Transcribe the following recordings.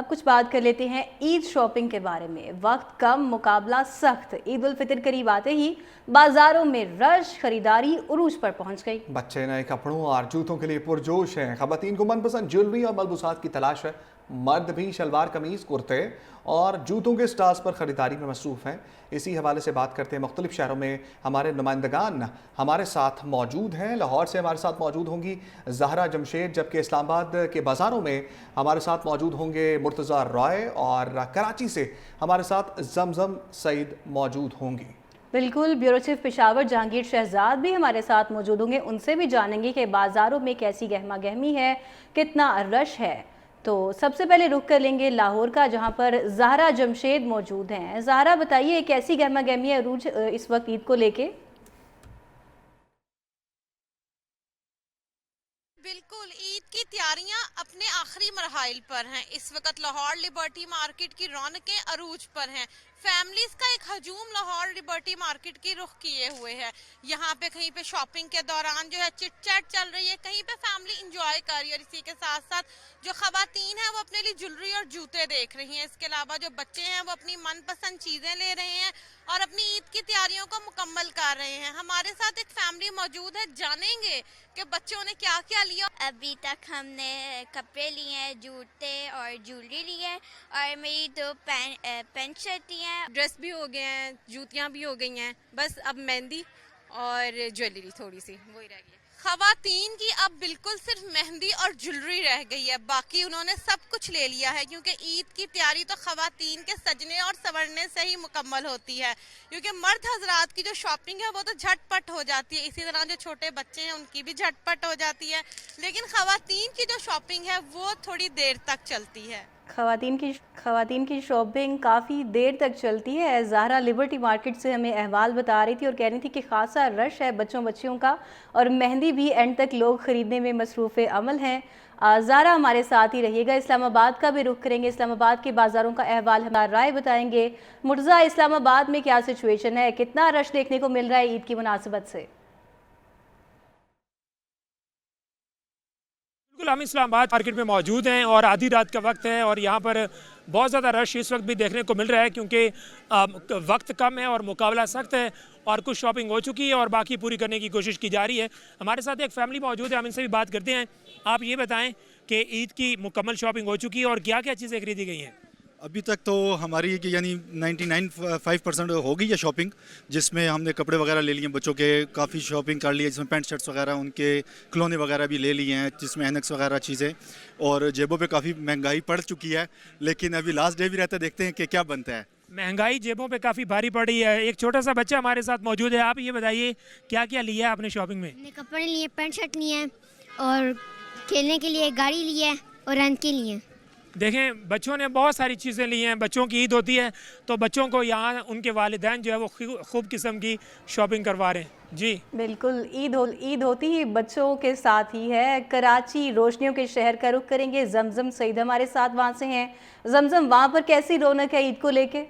अब कुछ बात कर लेते हैं ईद शॉपिंग के बारे में। वक्त कम, मुकाबला सख्त। ईद उल फितर करीब आते ही बाजारों में रश, खरीदारी उरूज पर पहुंच गई। बच्चे नए कपड़ों और जूतों के लिए पुरजोश हैं। खवातीन को मनपसंद ज्वेलरी और मलबूसात की तलाश है। मर्द भी शलवार कमीज, कुर्ते और जूतों के स्टॉल्स पर खरीदारी में मसरूफ हैं। इसी हवाले से बात करते हैं। मुख्तलिफ शहरों में हमारे नुमाइंदगान हमारे साथ मौजूद हैं। लाहौर से हमारे साथ मौजूद होंगी ज़हरा जमशेद, जबकि इस्लामाबाद के बाज़ारों में हमारे साथ मौजूद होंगे मुर्तज़ा रॉय, और कराची से हमारे साथ जमजम सईद मौजूद होंगी। बिल्कुल, ब्यूरो चीफ पेशावर जहांगीर शहजाद भी हमारे साथ मौजूद होंगे। उनसे भी जानेंगे कि बाज़ारों में कैसी गहमा गहमी है, कितना रश है। तो सबसे पहले रुख कर लेंगे लाहौर का, जहां पर ज़हरा जमशेद मौजूद हैं। ज़हरा, बताइए कैसी गहमा गहमी है अरूज इस वक्त ईद को लेके? बिल्कुल, ईद की तैयारियां अपने आखिरी मरहाइल पर हैं। इस वक्त लाहौर लिबर्टी मार्केट की रौनकें अरूज पर हैं। फैमिलीज का एक हजूम लाहौर लिबर्टी मार्केट की रुख किए हुए है। यहाँ पे कहीं पे शॉपिंग के दौरान जो है चिट चैट चल रही है, कहीं पे फैमिली इंजॉय कर रही है, और इसी के साथ साथ जो खवातीन है वो अपने लिए ज्वेलरी और जूते देख रही हैं। इसके अलावा जो बच्चे हैं वो अपनी मनपसंद चीजें ले रहे हैं और अपनी ईद की तैयारियों को मुकम्मल कर रहे हैं। हमारे साथ एक फैमिली मौजूद है, जानेंगे कि बच्चों ने क्या क्या लिया। अभी तक हमने कपड़े लिए हैं, जूते और ज्वेलरी ली है, और मेरी दो पैंट शर्ट ली हैं। ड्रेस भी हो गए हैं, जूतियां भी हो गई हैं, बस अब मेहंदी और ज्वेलरी थोड़ी सी वही रह गई है। खवातीन की अब बिल्कुल सिर्फ मेहंदी और ज्वेलरी रह गई है, बाकी उन्होंने सब कुछ ले लिया है, क्योंकि ईद की तैयारी तो खवातीन के सजने और संवरने से ही मुकम्मल होती है। क्योंकि मर्द हजरात की जो शॉपिंग है वो तो झटपट हो जाती है, इसी तरह जो छोटे बच्चे हैं उनकी भी झटपट हो जाती है, लेकिन खवातीन की जो शॉपिंग है वो थोड़ी देर तक चलती है। खवातीन की शॉपिंग काफ़ी देर तक चलती है। ज़हरा लिबर्टी मार्केट से हमें अहवाल बता रही थी और कह रही थी कि खासा रश है बच्चियों का, और मेहंदी भी एंड तक लोग ख़रीदने में मसरूफ़ अमल हैं। ज़हरा, हमारे साथ ही रहिएगा। इस्लामाबाद का भी रुख करेंगे। इस्लामाबाद के बाज़ारों का अहवाल हमारा राय बताएंगे। मुर्तज़ा, इस्लामाबाद में क्या सिचुएशन है, कितना रश देखने को मिल रहा है ईद की मुनासिबत से? हम इस्लामाबाद मार्केट में मौजूद हैं और आधी रात का वक्त है और यहाँ पर बहुत ज़्यादा रश इस वक्त भी देखने को मिल रहा है, क्योंकि वक्त कम है और मुकाबला सख्त है और कुछ शॉपिंग हो चुकी है और बाकी पूरी करने की कोशिश की जा रही है। हमारे साथ एक फैमिली मौजूद है, हम इनसे भी बात करते हैं। आप ये बताएं कि ईद की मुकम्मल शॉपिंग हो चुकी है और क्या क्या चीज़ें खरीदी गई हैं? अभी तक तो हमारी यानी 99.5% हो गई है शॉपिंग, जिसमें हमने कपड़े वगैरह ले लिए हैं, बच्चों के काफ़ी शॉपिंग कर ली है, जिसमें पैंट शर्ट्स वगैरह, उनके खिलौने वगैरह भी ले लिए हैं, जिसमें एनक्स वगैरह चीज़ें, और जेबों पे काफ़ी महंगाई पड़ चुकी है, लेकिन अभी लास्ट डे भी रहता है, देखते हैं कि क्या बनता है। महंगाई जेबों पे काफ़ी भारी पड़ी है। एक छोटा सा बच्चा हमारे साथ मौजूद है, आप ये बताइए क्या क्या लिया है आपने शॉपिंग में? हमने कपड़े लिए, पैंट शर्ट लिए हैं, और खेलने के लिए गाड़ी ली है, और रन के लिए। देखें, बच्चों ने बहुत सारी चीज़ें ली हैं। बच्चों की ईद होती है तो बच्चों को यहाँ उनके वालिदैन जो है वो खूब किस्म की शॉपिंग करवा रहे हैं। जी बिल्कुल, ईद होती ही बच्चों के साथ ही है। कराची रोशनियों के शहर का रुख करेंगे। जमजम सईद हमारे साथ वहाँ से हैं। जमजम, वहाँ पर कैसी रौनक है ईद को लेके?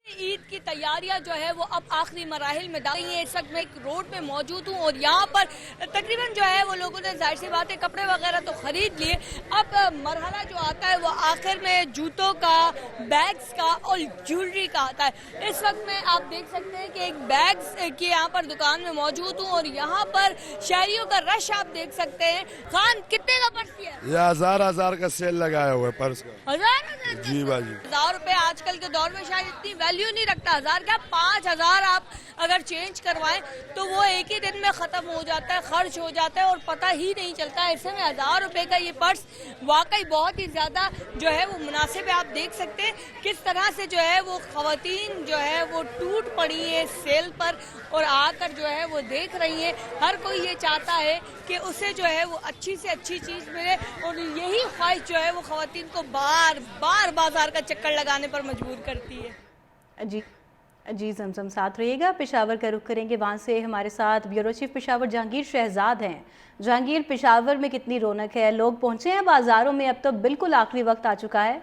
ईद की तैयारियां जो है वो अब आखिरी मराहिल में डाली हैं। इस वक्त मैं एक रोड पे मौजूद हूँ और यहाँ पर तकरीबन जो है वो लोगों ने जाहिर सी बात है कपड़े वगैरह तो खरीद लिए। अब मरहला जो आता है वो आखिर में जूतों का, बैग्स का और ज्वेलरी का आता है। इस वक्त में आप देख सकते हैं कि एक बैग्स की यहाँ पर दुकान में मौजूद हूँ और यहाँ पर शहरियों का रश आप देख सकते हैं। खान, कितने का पर्स है? ये हजार का सेल लगाया हुआ है पर्स का। 1000? जी बाजी। 1000 रुपए आजकल के दौर में शायद इतनी वैल्यू नहीं रखता। 1000 क्या, 5000 आप अगर चेंज करवाएं तो वो एक ही दिन में खत्म हो जाता है, खर्च हो जाता है और पता ही नहीं चलता है। ऐसे में 1000 रुपए का ये पर्स वाकई बहुत ही ज्यादा जो है वो मुनासिब है। आप देख सकते हैं किस तरह से जो है वो खवातीन जो है वो टूट पड़ी है सेल पर और आकर जो है वो देख रही है। हर कोई ये चाहता है कि उसे जो है वो अच्छी से अच्छी चीज मिले और यही ख्वाहिश जो है वो खवातीन को बार बार बाजार का चक्कर लगाने पर मजबूर करती है। जी जमजम, साथ रहिएगा। पेशावर का रुख करेंगे। वहाँ से हमारे साथ ब्यूरो चीफ पेशावर जहांगीर शहजाद हैं। जहांगीर, पेशावर में कितनी रौनक है, लोग पहुँचे हैं बाज़ारों में? अब तो बिल्कुल आखिरी वक्त आ चुका है।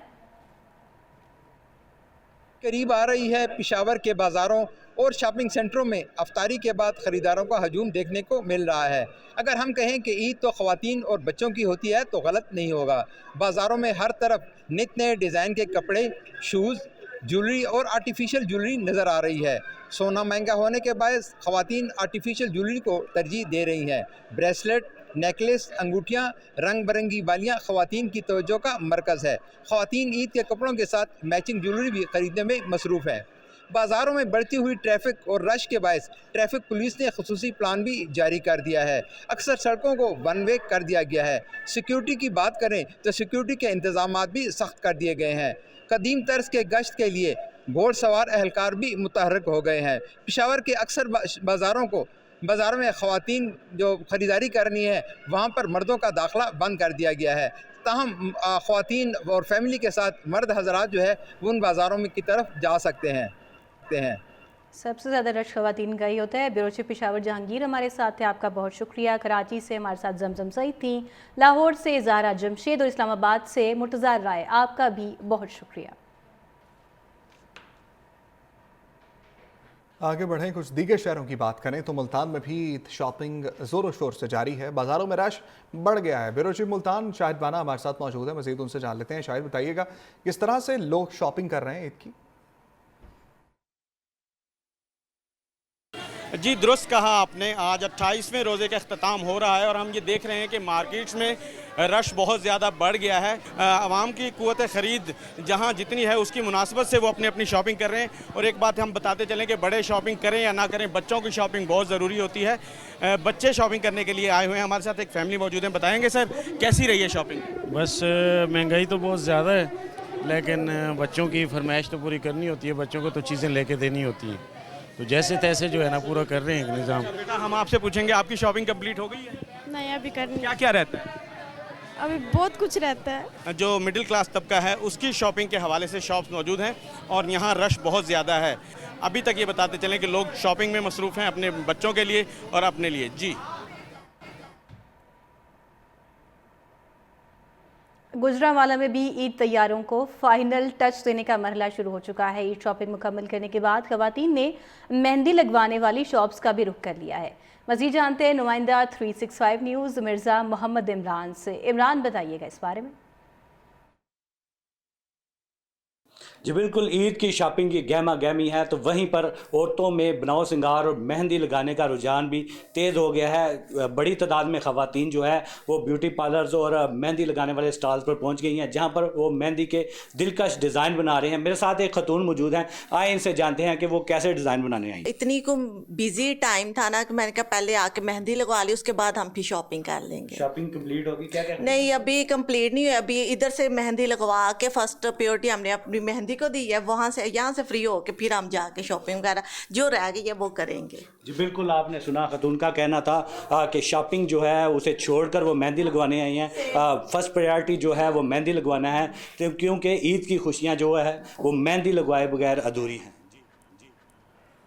करीब आ रही है पेशावर के बाज़ारों और शॉपिंग सेंटरों में अफ्तारी के बाद ख़रीदारों का हजूम देखने को मिल रहा है। अगर हम कहें कि ईद तो ख़वातीन और बच्चों की होती है तो गलत नहीं होगा। बाज़ारों में हर तरफ नित नए डिज़ाइन के कपड़े, शूज़, ज्वेलरी और आर्टिफिशियल ज्वेलरी नज़र आ रही है। सोना महंगा होने के बायस ख़वातीन आर्टिफिशियल ज्वेलरी को तरजीह दे रही हैं। ब्रेसलेट, नेकलेस, अंगूठियाँ, रंग बिरंगी बालियाँ ख़वातीन की तवज्जो का मरकज़ है। ख़वातीन ईद के कपड़ों के साथ मैचिंग ज्वेलरी भी ख़रीदने में मसरूफ़ है। बाज़ारों में बढ़ती हुई ट्रैफिक और रश के बायस ट्रैफिक पुलिस ने खुसूसी प्लान भी जारी कर दिया है। अक्सर सड़कों को वन वे कर दिया गया है। सिक्योरिटी की बात करें तो सिक्योरिटी के इंतज़ामात भी सख्त कर दिए गए हैं। कदीम तर्ज के गश्त के लिए घोड़सवार एहलकार भी मुतहर्रिक हो गए हैं। पेशावर के अक्सर बाज़ारों में ख़वातीन जो ख़रीदारी करनी है वहाँ पर मर्दों का दाखिला बंद कर दिया गया है। ताहम ख़वातीन और फैमिली के साथ मर्द हज़रात जो है वो उन बाज़ारों में की तरफ जा सकते हैं। सबसे ज़्यादा रश ख़वातीन का ही होता है। ब्यूरो चीफ पेशावर जहांगीर हमारे साथ थे, आपका बहुत शुक्रिया। कराची से हमारे साथ जमजम सईद थी, लाहौर से ज़ाहरा जमशेद और इस्लामाबाद से मुर्तज़ा राय, आपका भी बहुत शुक्रिया। आगे बढ़ें, कुछ दीगर शहरों की बात करें तो मुल्तान में भी शॉपिंग ज़ोरों शोर से जारी है। बाज़ारों में रश बढ़ गया है। ब्यूरो चीफ मुल्तान शाहिद बाना हमारे साथ मौजूद है, मज़ीद उनसे जान लेते हैं। शाहिद, बताइएगा किस तरह से लोग शॉपिंग कर रहे हैं ईद की? जी दुरुस्त कहा आपने, आज 28वें रोज़े का अख्ताम हो रहा है और हम ये देख रहे हैं कि मार्केट्स में रश बहुत ज़्यादा बढ़ गया है। आवाम की क़ुव्वत ख़रीद जहाँ जितनी है उसकी मुनासबत से वो अपनी अपनी शॉपिंग कर रहे हैं। और एक बात हम बताते चलें कि बड़े शॉपिंग करें या ना करें, बच्चों की शॉपिंग बहुत ज़रूरी होती है। बच्चे शॉपिंग करने के लिए आए हुए हैं। हमारे साथ एक फैमिली मौजूद है, बताएँगे सर कैसी रही है शॉपिंग? बस महंगाई तो बहुत ज़्यादा है, लेकिन बच्चों की फरमाइश तो पूरी करनी होती है, बच्चों को तो चीज़ें लेके देनी होती हैं, तो जैसे तैसे जो है ना पूरा कर रहे हैं निज़ाम। बेटा हम आपसे पूछेंगे, आपकी शॉपिंग कंप्लीट हो गई है? नहीं, अभी करनी। क्या क्या रहता है? अभी बहुत कुछ रहता है। जो मिडिल क्लास तबका है उसकी शॉपिंग के हवाले से शॉप्स मौजूद हैं और यहाँ रश बहुत ज़्यादा है। अभी तक ये बताते चलें कि लोग शॉपिंग में मसरूफ़ हैं अपने बच्चों के लिए और अपने लिए। जी गुजरांवाला में भी ईद तैयारों को फाइनल टच देने का मरहला शुरू हो चुका है। ईद शॉपिंग मुकम्मल करने के बाद ख़वातीन ने मेहंदी लगवाने वाली शॉप्स का भी रुख कर लिया है। मज़ीद जानते हैं नुमाइंदा 365 न्यूज़ मिर्ज़ा मोहम्मद इमरान से। इमरान, बताइएगा इस बारे में। जी बिल्कुल, ईद की शॉपिंग की गहमा गहमी है, तो वहीं पर औरतों में बनाव सिंगार और मेहंदी लगाने का रुझान भी तेज़ हो गया है। बड़ी तादाद में ख़वातीन जो है वो ब्यूटी पार्लर्स और मेहंदी लगाने वाले स्टॉल्स पर पहुंच गई हैं, जहां पर वो मेहंदी के दिलकश डिज़ाइन बना रहे हैं। मेरे साथ एक खतून मौजूद हैं, आए इनसे जानते हैं कि वो कैसे डिज़ाइन बनाने आई। इतनी को बिजी टाइम था ना कि मैंने कहा पहले आके मेहंदी लगवा ली, उसके बाद हम फिर शॉपिंग कर लेंगे। शॉपिंग कंप्लीट होगी? क्या क्या? नहीं, अभी कंप्लीट नहीं हुई। अभी इधर से मेहंदी लगवा के फर्स्ट प्योरिटी हमने अपनी मेहंदी को दी है, वहाँ से यहाँ से फ्री होके फिर हम जाके शॉपिंग वगैरह जो रह गई है वो करेंगे। जी बिल्कुल, आपने सुना खतून का कहना था कि शॉपिंग जो है उसे छोड़कर वो मेहंदी लगवाने आई हैं। फर्स्ट प्रायोरिटी जो है वो मेहंदी लगवाना है, तो क्योंकि ईद की खुशियाँ जो है वो मेहंदी लगवाए बगैर अधूरी हैं।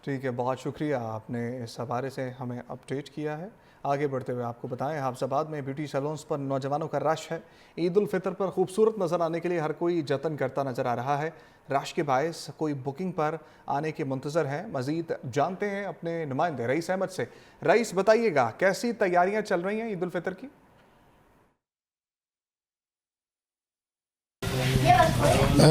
ठीक है, बहुत शुक्रिया, आपने इस हवाले से हमें अपडेट किया है। आगे बढ़ते हुए आपको बताएं, हाफजाबाद में ब्यूटी सैलून्स पर नौजवानों का रश है। ईद उल फितर पर खूबसूरत नज़र आने के लिए हर कोई जतन करता नज़र आ रहा है। रश के बायस कोई बुकिंग पर आने के मुंतज़र हैं। मज़ीद जानते हैं अपने नुमाइंदे रईस अहमद से। रईस, बताइएगा कैसी तैयारियाँ चल रही हैं ईद उल फितर की?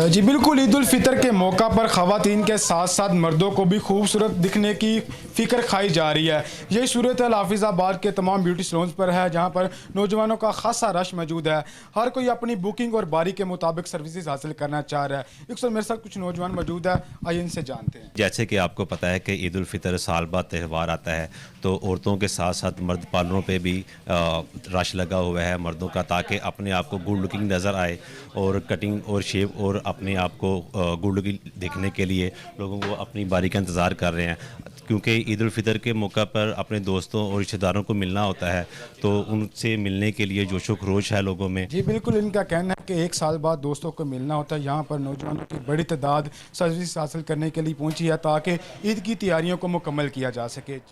जी बिल्कुल, ईद उल फितर के मौका पर ख़वातीन के साथ साथ मर्दों को भी खूबसूरत दिखने की फ़िक्र खाई जा रही है। यही सूरत हाफिज़ाबाद के तमाम ब्यूटी सैलून्स पर है, जहां पर नौजवानों का खासा रश मौजूद है। हर कोई अपनी बुकिंग और बारी के मुताबिक सर्विसेज हासिल करना चाह रहा है। एक मेरे साथ कुछ नौजवान मौजूद है, आइए इनसे जानते हैं। जैसे कि आपको पता है कि ईद उल फितर साल बाद त्यौहार आता है, तो औरतों के साथ साथ मर्द पार्लरों पे भी रश लगा हुआ है मर्दों का, ताकि अपने आप को गुड लुकिंग नज़र आए और कटिंग और शेव और अपने आप को गुड लुकिंग देखने के लिए लोगों को अपनी बारी का इंतज़ार कर रहे हैं। क्योंकि ईद उल फितर के मौका पर अपने दोस्तों और रिश्तेदारों को मिलना होता है, तो उनसे मिलने के लिए जोशो खरोश है लोगों में। जी बिल्कुल, इनका कहना है कि एक साल बाद दोस्तों को मिलना होता है। यहाँ पर नौजवानों की बड़ी तादाद सर्विस हासिल करने के लिए पहुँची है, ताकि ईद की तैयारियों को मुकम्मल किया जा सके।